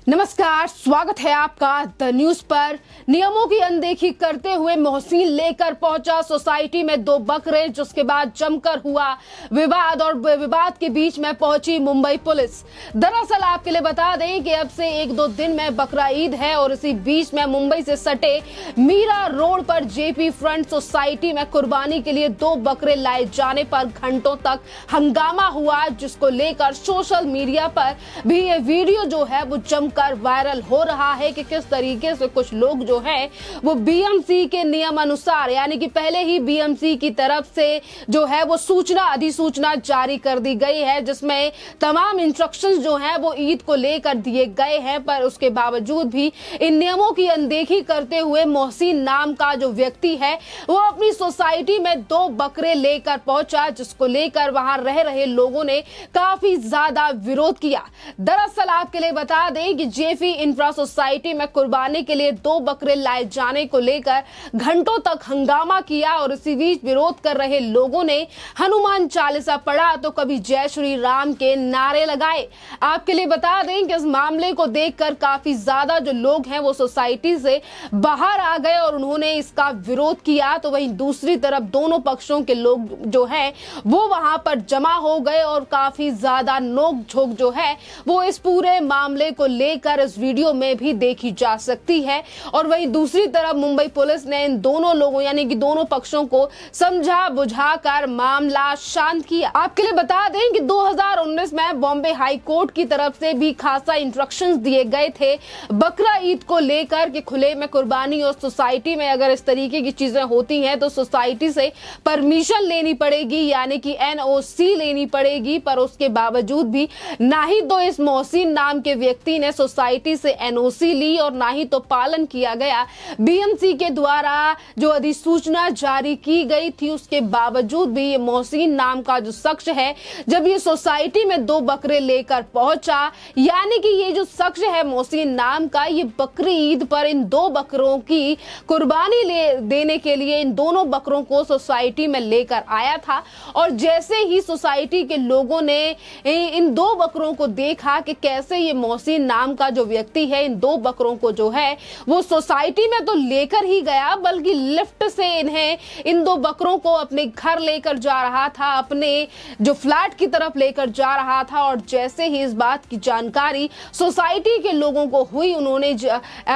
नमस्कार, स्वागत है आपका द न्यूज पर। नियमों की अनदेखी करते हुए मोहसिन लेकर पहुंचा सोसाइटी में 2 बकरे, जिसके बाद जमकर हुआ विवाद और विवाद के बीच में पहुंची मुंबई पुलिस। दरअसल आपके लिए बता दें कि अब से 1-2 दिन में बकरा ईद है और इसी बीच में मुंबई से सटे मीरा रोड पर जेपी फ्रंट सोसाइटी में कुर्बानी के लिए 2 बकरे लाए जाने पर घंटों तक हंगामा हुआ, जिसको लेकर सोशल मीडिया पर भी ये वीडियो जो है वो कर वायरल हो रहा है कि किस तरीके से कुछ लोग जो है वो बीएमसी के नियम अनुसार, यानी कि पहले ही बीएमसी की तरफ से जो है वो अधिसूचना जारी कर दी गई है, जिसमें तमाम इंस्ट्रक्शंस जो हैं वो ईद को लेकर दिए गए हैं। पर उसके बावजूद भी इन नियमों की अनदेखी करते हुए मोहसिन नाम का जो व्यक्ति है वो अपनी सोसाइटी में 2 बकरे लेकर पहुंचा, जिसको लेकर वहां रह रहे लोगों ने काफी ज्यादा विरोध किया। दरअसल आपके लिए बता दें कि जेपी इंफ्रा सोसाइटी में कुर्बानी के लिए 2 बकरे लाए जाने को लेकर घंटों तक हंगामा किया और इसी बीच विरोध कर रहे लोगों ने हनुमान चालीसा पढ़ा तो कभी जय श्री राम के नारे लगाए। आपके लिए बता दें कि इस मामले को देखकर काफी ज्यादा जो लोग हैं वो सोसाइटी से बाहर आ गए और उन्होंने इसका विरोध किया। तो वहीं दूसरी तरफ दोनों पक्षों के लोग जो हैं वो वहां पर जमा हो गए और काफी ज्यादा नोक झोंक जो है वो इस पूरे मामले को लेकर इस वीडियो में भी देखी जा सकती है। और वहीं दूसरी तरफ मुंबई पुलिस ने इन दोनों लोगों यानी कि दोनों पक्षों को समझा बुझाकर मामला शांत किया। आपके लिए बता दें कि 2019 में बॉम्बे हाई कोर्ट की तरफ से भी खासा इंस्ट्रक्शंस दिए गए थे बकरा ईद को लेकर कि खुले में कुर्बानी और सोसाइटी में अगर इस तरीके की चीजें होती हैं तो सोसाइटी से परमिशन लेनी पड़ेगी, यानी कि एनओसी लेनी पड़ेगी। पर उसके बावजूद भी ना ही तो इस मोहसिन नाम के व्यक्ति ने सोसाइटी से एनओसी ली और ना ही तो पालन किया गया बीएमसी के द्वारा जो अधिसूचना जारी की गई थी। उसके बावजूद भी ये मोहसिन नाम का जो शख्स है जब ये सोसाइटी में 2 बकरे लेकर पहुंचा, यानी कि ये जो शख्स है मोहसिन नाम का, ये बकरी ईद पर इन 2 बकरों की कुर्बानी देने के लिए इन दोनों बकरों को सोसाइटी में लेकर आया था। और जैसे ही सोसाइटी के लोगों ने इन 2 बकरों को देखा कि कैसे ये मोहसिन नाम का जो व्यक्ति है इन 2 बकरों को जो है वो सोसाइटी में तो लेकर ही गया, बल्कि लिफ्ट से इन्हें इन 2 बकरों को अपने घर लेकर जा रहा था, अपने जो फ्लैट की तरफ लेकर जा रहा था। और जैसे ही इस बात की जानकारी सोसाइटी के लोगों को हुई, उन्होंने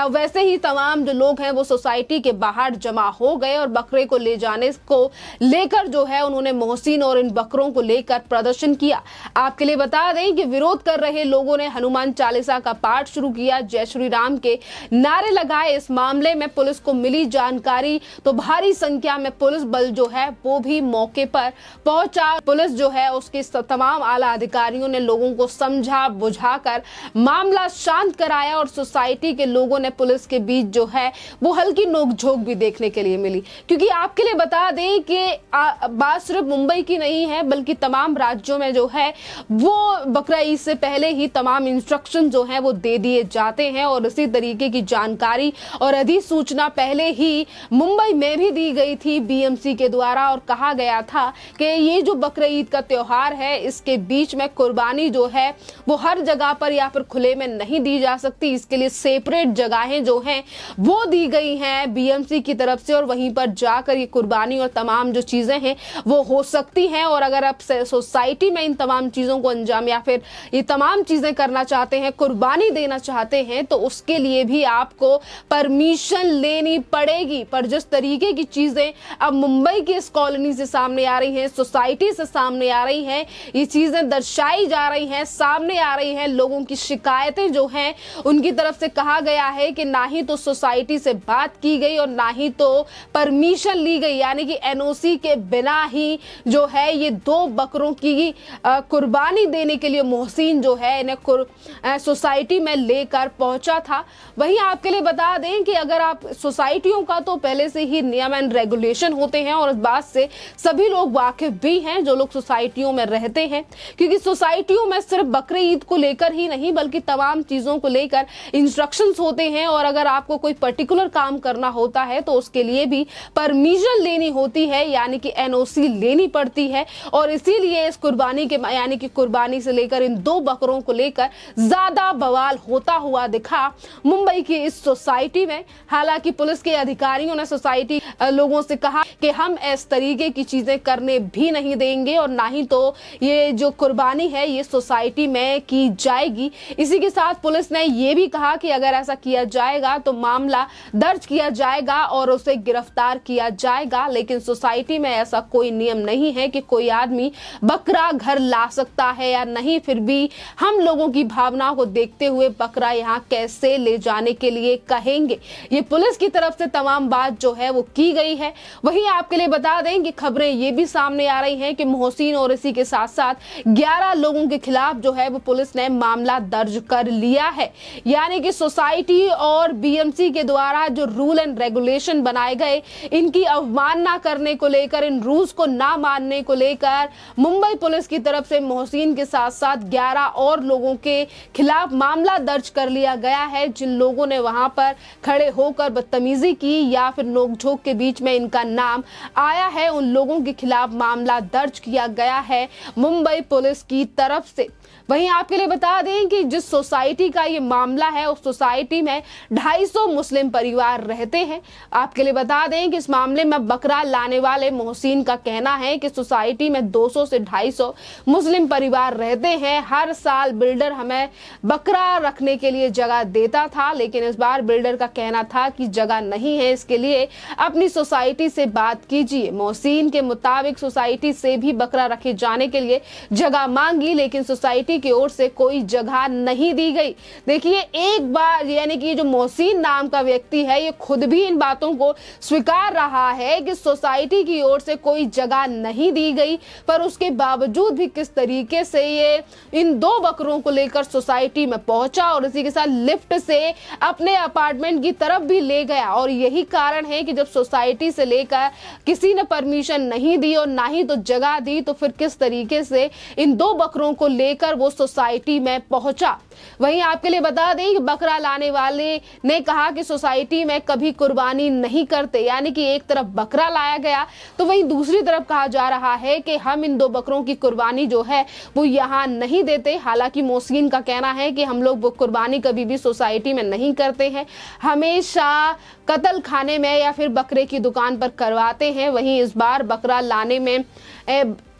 वैसे ही तमाम जो लोग हैं वो सोसाइटी के बाहर जमा हो गए और बकरे को ले जाने को लेकर जो है उन्होंने मोहसिन और इन बकरों को लेकर प्रदर्शन किया। आपके लिए बता दें कि विरोध कर रहे लोगों ने हनुमान चालीसा का पाठ शुरू किया, जय श्री राम के नारे लगाए। इस मामले में पुलिस को मिली जानकारी तो भारी संख्या में पुलिस बल जो है वो भी मौके पर पहुंचा। पुलिस जो है उसके तमाम आला अधिकारियों ने लोगों को समझा बुझाकर मामला शांत कराया और सोसाइटी के लोगों ने पुलिस के बीच जो है वो हल्की नोकझोंक भी देखने के लिए मिली। क्योंकि आपके लिए बता दें कि बात सिर्फ मुंबई की नहीं है, बल्कि तमाम राज्यों में जो है वो बकरा ईद से पहले ही तमाम इंस्ट्रक्शन जो है वो दे दिए जाते हैं और इसी तरीके की जानकारी और अधिसूचना पहले ही मुंबई में भी दी गई थी बीएमसी के द्वारा। और कहा गया था कि ये जो बकरा ईद का त्योहार है इसके बीच में कुर्बानी जो है वो हर जगह पर या फिर खुले में नहीं दी जा सकती, इसके लिए सेपरेट जगहें जो हैं वो दी गई हैं बीएमसी की तरफ से और वहीं पर जाकर ये कुर्बानी और तमाम जो चीजें हैं वो हो सकती हैं। और अगर आप सोसाइटी में इन तमाम चीजों को अंजाम या फिर ये तमाम चीजें करना चाहते हैं, कुर्बानी देना चाहते हैं, तो उसके लिए भी आपको परमिशन लेनी पड़ेगी। पर जिस तरीके की चीजें अब मुंबई की इस कॉलोनी से सामने आ रही हैं, सोसाइटी से सामने आ रही हैं, ये चीजें दर्शाई जा रही हैं, सामने आ रही हैं, लोगों की शिकायतें जो हैं उनकी तरफ से कहा गया है कि ना ही तो सोसाइटी से बात की गई और ना ही तो परमिशन ली गई, यानी कि एनओसी के बिना ही जो है ये 2 बकरों की कुर्बानी देने के लिए मोहसिन जो है इन्हें सोसाइटी में लेकर पहुंचा था। वहीं आपके लिए बता दें कि अगर आप सोसाइटियों का तो पहले से ही नियम एंड रेगुलेशन होते हैं और इस बात से सभी लोग वाकिफ भी हैं जो लोग सोसाइटियों में रहते हैं, क्योंकि सोसाइटियों में सिर्फ बकरे ईद को लेकर ही नहीं बल्कि तमाम चीजों को लेकर इंस्ट्रक्शंस होते हैं। और अगर आपको कोई पर्टिकुलर काम करना होता है तो उसके लिए भी परमिशन लेनी होती है, यानी कि एनओसी लेनी पड़ती है। और इसीलिए इस कुर्बानी के यानी कि कुर्बानी से लेकर इन 2 बकरों को लेकर ज्यादा बवाल होता हुआ दिखा मुंबई की इस सोसाइटी में। हालांकि पुलिस के अधिकारियों ने सोसाइटी लोगों से कहा कि हम इस तरीके की चीजें करने भी नहीं देंगे और ना ही तो ये जो कुर्बानी है ये सोसाइटी में की जाएगी। इसी के साथ पुलिस ने ये भी कहा कि अगर ऐसा किया जाएगा तो मामला दर्ज किया जाएगा और उसे गिरफ्तार किया जाएगा। लेकिन सोसाइटी में ऐसा कोई नियम नहीं है कि कोई आदमी बकरा घर ला सकता है या नहीं। फिर भी हम लोगों की भावनाओं को देखते हुए बकरा यहाँ कैसे ले जाने के लिए कहेंगे। ये पुलिस की तरफ से तमाम बात जो है वो की गई है। वहीं आपके लिए बता दें कि खबरें ये भी सामने आ रही हैं कि मोहसिन और इसी के साथ साथ 11 लोगों के खिलाफ जो है वो पुलिस ने मामला दर्ज कर लिया है। यानी कि सोसाइटी और बीएमसी के द्वारा जो रूल एंड रेगुलेशन बनाए गए इनकी अवमानना करने को लेकर, इन रूल्स को ना मानने को लेकर मुंबई पुलिस की तरफ से मोहसिन के साथ साथ 11 और लोगों के खिलाफ मामला दर्ज कर लिया गया है। जिन लोगों ने वहां पर खड़े होकर बदतमीजी की या फिर नोकझोंक के बीच में इनका नाम आया है, उन लोगों के खिलाफ मामला दर्ज किया गया है मुंबई पुलिस की तरफ से। वहीं आपके लिए बता दें कि जिस सोसाइटी का ये मामला है उस सोसाइटी में 250 मुस्लिम परिवार रहते हैं। आपके लिए बता दें कि इस मामले में बकरा लाने वाले मोहसिन का कहना है कि सोसाइटी में 200 से 250 मुस्लिम परिवार रहते हैं। हर साल बिल्डर हमें बकरा रखने के लिए जगह देता था, लेकिन इस बार बिल्डर का कहना था कि जगह नहीं है, इसके लिए अपनी सोसाइटी से बात कीजिए। मोहसिन के मुताबिक सोसाइटी से भी बकरा रखे जाने के लिए जगह मांगी, लेकिन सोसाइटी की ओर से कोई जगह नहीं दी गई। देखिए एक बार यानी कि जो मोहसिन नाम का व्यक्ति है ये खुद भी इन बातों को स्वीकार रहा है कि सोसाइटी की ओर से कोई जगह नहीं दी गई, पर उसके बावजूद भी किस तरीके से ये इन 2 बकरों को लेकर सोसाइटी में पहुंचा और इसी के साथ लिफ्ट से अपने अपार्टमेंट की तरफ भी ले गया। और यही कारण है कि जब सोसाइटी से लेकर किसी ने परमिशन नहीं दी और ना ही तो जगह दी, तो फिर किस तरीके से इन 2 बकरों को लेकर वो सोसाइटी में पहुंचा। वहीं आपके लिए बता दें कि बकरा लाने वाले ने कहा कि सोसाइटी में कभी कुर्बानी नहीं करते, यानी कि एक तरफ बकरा लाया गया तो वहीं दूसरी तरफ कहा जा रहा है कि हम इन 2 बकरों की कुर्बानी जो है वो यहाँ नहीं देते। हालांकि मोहसिन का कहना है कि हम लोग वो कुर्बानी कभी भी सोसाइटी में नहीं करते हैं, हमेशा कत्ल खाने में या फिर बकरे की दुकान पर करवाते हैं। वहीं इस बार बकरा लाने में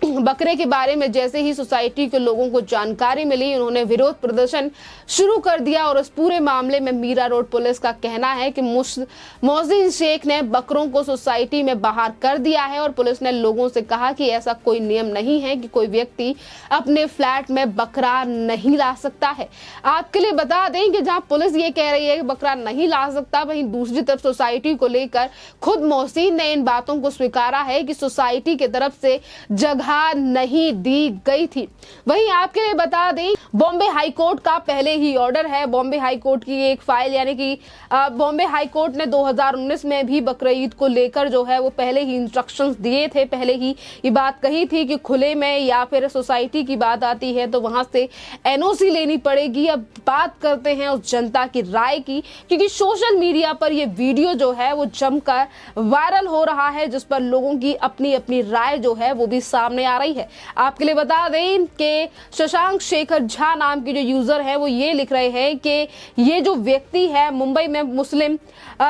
बकरे के बारे में जैसे ही सोसाइटी के लोगों को जानकारी मिली, उन्होंने विरोध प्रदर्शन शुरू कर दिया। और इस पूरे मामले में मीरा रोड पुलिस का कहना है कि मोहसिन शेख ने बकरों को सोसाइटी में बाहर कर दिया है और पुलिस ने लोगों से कहा कि ऐसा कोई नियम नहीं है कि कोई व्यक्ति अपने फ्लैट में बकरा नहीं ला सकता है। आपके लिए बता दें कि जहां पुलिस ये कह रही है कि बकरा नहीं ला सकता, वहीं दूसरी तरफ सोसाइटी को लेकर खुद मोहसिन ने इन बातों को स्वीकारा है कि सोसाइटी की तरफ से जगह नहीं दी गई थी। वहीं आपके लिए बता दें बॉम्बे हाई कोर्ट का पहले ही ऑर्डर है। बॉम्बे हाई कोर्ट की एक फाइल यानी कि बॉम्बे हाई कोर्ट ने 2019 में भी बकरीद को लेकर जो है वो पहले ही इंस्ट्रक्शंस दिए थे, पहले ही ये बात कही थी कि खुले में या फिर सोसाइटी की बात आती है तो वहां से एनओसी लेनी पड़ेगी। अब बात करते हैं उस जनता की राय की, क्योंकि सोशल मीडिया पर ये वीडियो जो है वो जमकर वायरल हो रहा है, जिस पर लोगों की अपनी अपनी राय जो है वो भी सामने आ रही है। आपके लिए बता दें कि शशांक शेखर झा नाम की जो यूजर है वो ये लिख रहे हैं कि ये जो व्यक्ति है मुंबई में मुस्लिम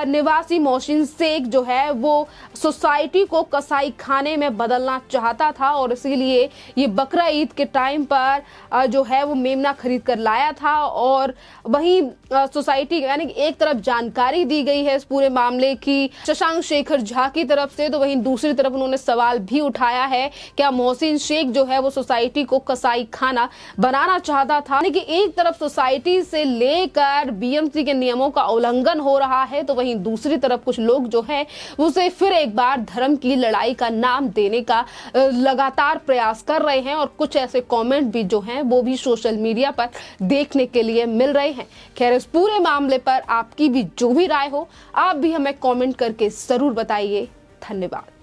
निवासी मोहसिन शेख जो है वो सोसाइटी को कसाई खाने में बदलना चाहता था और इसीलिए ये बकरा ईद के टाइम पर जो है वो मेमना खरीद कर लाया था। और वहीं सोसाइटी यानी कि एक तरफ जानकारी दी गई है इस पूरे मामले की शशांक शेखर झा की तरफ से, तो वहीं दूसरी तरफ उन्होंने सवाल भी उठाया है क्या मोहसिन शेख जो है वो सोसाइटी को कसाई खाना बनाना चाहता था। यानी कि एक तरफ सोसाइटी से लेकर बीएमसी के नियमों का उल्लंघन हो रहा है, तो वहीं दूसरी तरफ कुछ लोग जो है उसे फिर एक बार धर्म की लड़ाई का नाम देने का लगातार प्रयास कर रहे हैं। और कुछ ऐसे कमेंट भी जो हैं वो भी सोशल मीडिया पर देखने के लिए मिल रहे हैं। खैर इस पूरे मामले पर आपकी भी जो भी राय हो आप भी हमें कमेंट करके जरूर बताइए। धन्यवाद।